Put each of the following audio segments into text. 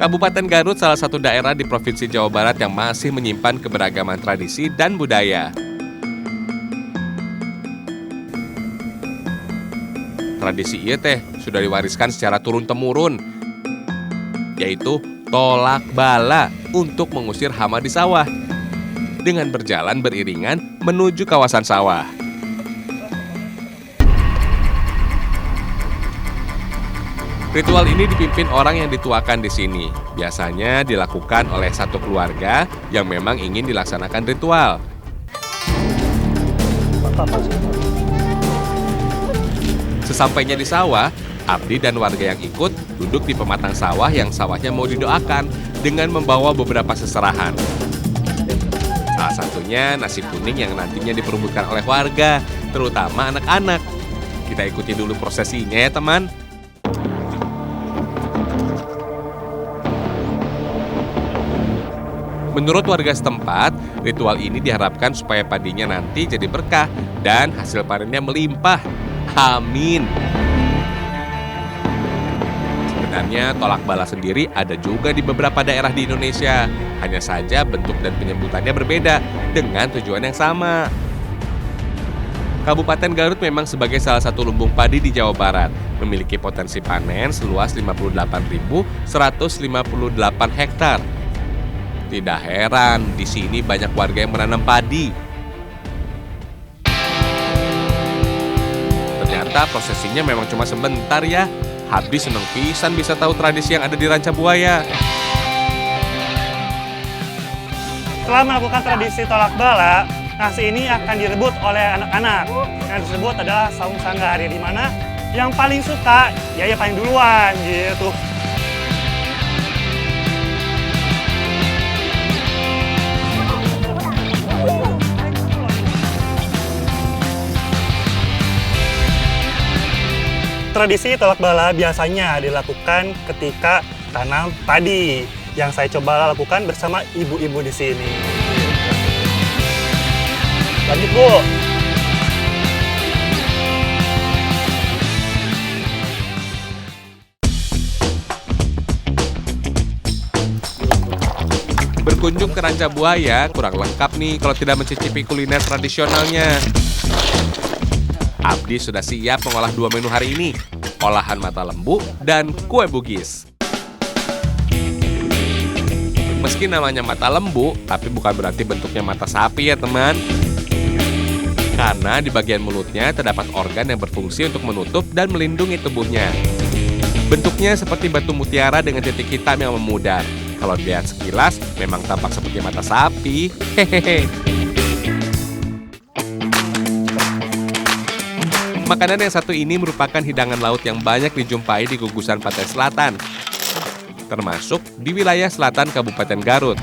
Kabupaten Garut salah satu daerah di Provinsi Jawa Barat yang masih menyimpan keberagaman tradisi dan budaya. Tradisi ieu teh sudah diwariskan secara turun-temurun, yaitu tolak bala untuk mengusir hama di sawah dengan berjalan beriringan menuju kawasan sawah. Ritual ini dipimpin orang yang dituakan di sini. Biasanya dilakukan oleh satu keluarga yang memang ingin dilaksanakan ritual. Sesampainya di sawah, Abdi dan warga yang ikut duduk di pematang sawah yang sawahnya mau didoakan dengan membawa beberapa seserahan. Salah satunya nasi kuning yang nantinya diperebutkan oleh warga, terutama anak-anak. Kita ikuti dulu prosesinya ya teman. Menurut warga setempat, ritual ini diharapkan supaya padinya nanti jadi berkah dan hasil panennya melimpah. Amin. Sebenarnya tolak bala sendiri ada juga di beberapa daerah di Indonesia. Hanya saja bentuk dan penyebutannya berbeda dengan tujuan yang sama. Kabupaten Garut memang sebagai salah satu lumbung padi di Jawa Barat, memiliki potensi panen seluas 58.158 hektar. Tidak heran, di sini banyak warga yang menanam padi. Ternyata prosesinya memang cuma sebentar ya. Habis seneng pisan bisa tahu tradisi yang ada di Ranca Buaya. Setelah melakukan tradisi tolak bala, nasi ini akan direbut oleh anak-anak. Yang disebut adalah saung sanggari, di mana yang paling suka, ya paling duluan gitu. Tradisi tolak bala biasanya dilakukan ketika tanam padi, yang saya coba lakukan bersama ibu-ibu di sini. Lanjut, Bu. Berkunjung ke Ranca Buaya kurang lengkap nih kalau tidak mencicipi kuliner tradisionalnya. Abdi sudah siap mengolah dua menu hari ini, olahan mata lembu dan kue bugis. Meski namanya mata lembu, tapi bukan berarti bentuknya mata sapi ya teman. Karena di bagian mulutnya terdapat organ yang berfungsi untuk menutup dan melindungi tubuhnya. Bentuknya seperti batu mutiara dengan titik hitam yang memudar. Kalau dilihat sekilas, memang tampak seperti mata sapi. Hehehe. Makanan yang satu ini merupakan hidangan laut yang banyak dijumpai di gugusan pantai selatan, termasuk di wilayah selatan Kabupaten Garut.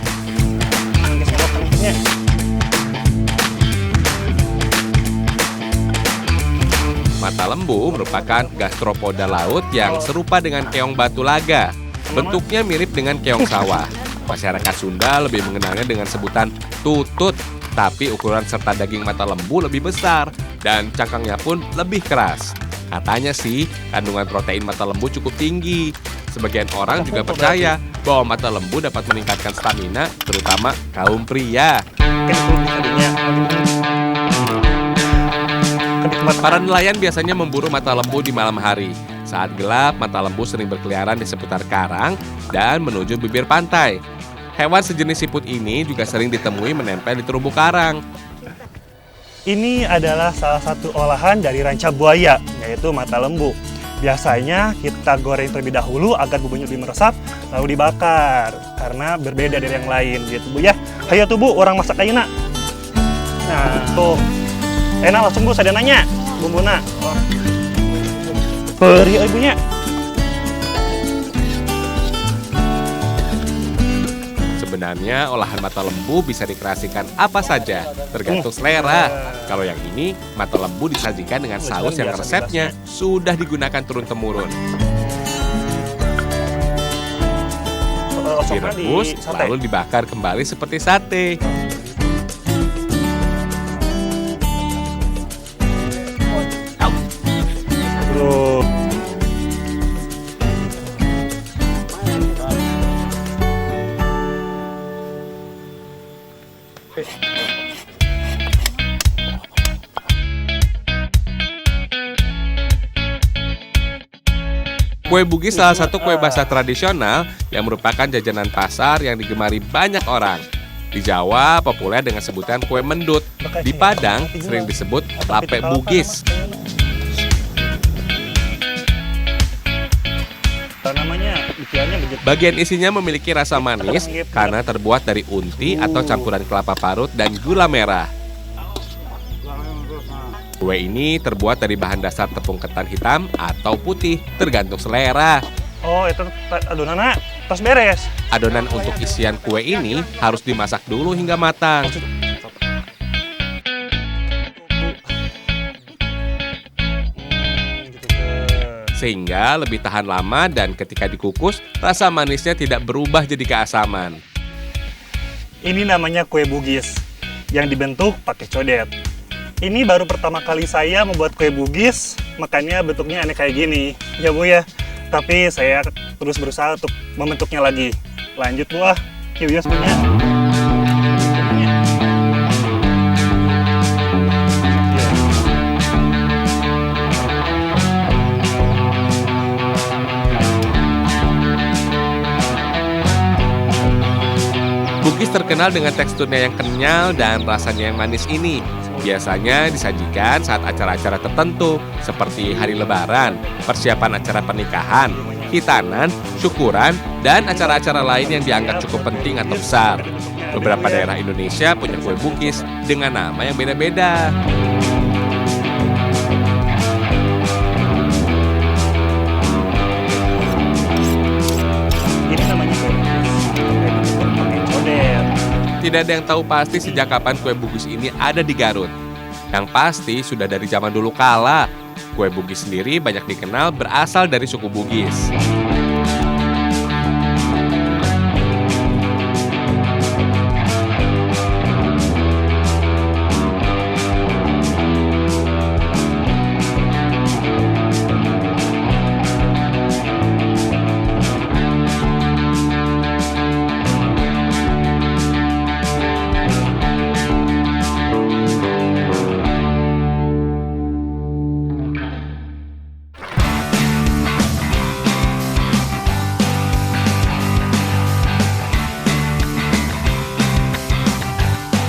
Mata lembu merupakan gastropoda laut yang serupa dengan keong batu laga. Bentuknya mirip dengan keong sawah. Masyarakat Sunda lebih mengenalnya dengan sebutan tutut, tapi ukuran serta daging mata lembu lebih besar dan cangkangnya pun lebih keras. Katanya sih, kandungan protein mata lembu cukup tinggi. Sebagian orang juga percaya bahwa mata lembu dapat meningkatkan stamina, terutama kaum pria. Para nelayan biasanya memburu mata lembu di malam hari. Saat gelap, mata lembu sering berkeliaran di seputar karang dan menuju bibir pantai. Hewan sejenis siput ini juga sering ditemui menempel di terumbu karang. Ini adalah salah satu olahan dari Ranca Buaya, yaitu mata lembu. Biasanya kita goreng terlebih dahulu agar bumbunya lebih meresap, lalu dibakar. Karena berbeda dari yang lain, gitu Bu ya. Ayo tuh Bu, orang masak ayeuna. Nah, tuh. Enak langsung Bu, saya nanya. Bumbuna. Oh. Beri ibunya. Sebenarnya olahan mata lembu bisa dikreasikan apa saja, tergantung selera. Kalau yang ini, mata lembu disajikan dengan saus yang resepnya sudah digunakan turun-temurun. Direbus, lalu dibakar kembali seperti sate. Kue Bugis salah satu kue basah tradisional yang merupakan jajanan pasar yang digemari banyak orang. Di Jawa populer dengan sebutan kue mendut. Di Padang sering disebut lape Bugis. Namanya ukirannya begitu. Bagian isinya memiliki rasa manis karena terbuat dari unti atau campuran kelapa parut dan gula merah. Kue ini terbuat dari bahan dasar tepung ketan hitam atau putih, tergantung selera. Oh, itu adonannya pas beres. Adonan untuk isian kue ini harus dimasak dulu hingga matang. Sehingga lebih tahan lama dan ketika dikukus, rasa manisnya tidak berubah jadi keasaman. Ini namanya kue Bugis yang dibentuk pakai codet. Ini baru pertama kali saya membuat kue Bugis, makanya bentuknya aneh kayak gini. Ya Bu ya, tapi saya terus berusaha untuk membentuknya lagi. Lanjut Bu ah, curious punya. Bugis terkenal dengan teksturnya yang kenyal dan rasanya yang manis ini. Biasanya disajikan saat acara-acara tertentu seperti hari lebaran, persiapan acara pernikahan, khitanan, syukuran, dan acara-acara lain yang dianggap cukup penting atau besar. Beberapa daerah Indonesia punya kue Bugis dengan nama yang beda-beda. Ini namanya kue Bugis pakai codet. Tidak ada yang tahu pasti sejak kapan kue Bugis ini ada di Garut. Yang pasti sudah dari zaman dulu kala. Kue Bugis sendiri banyak dikenal berasal dari suku Bugis.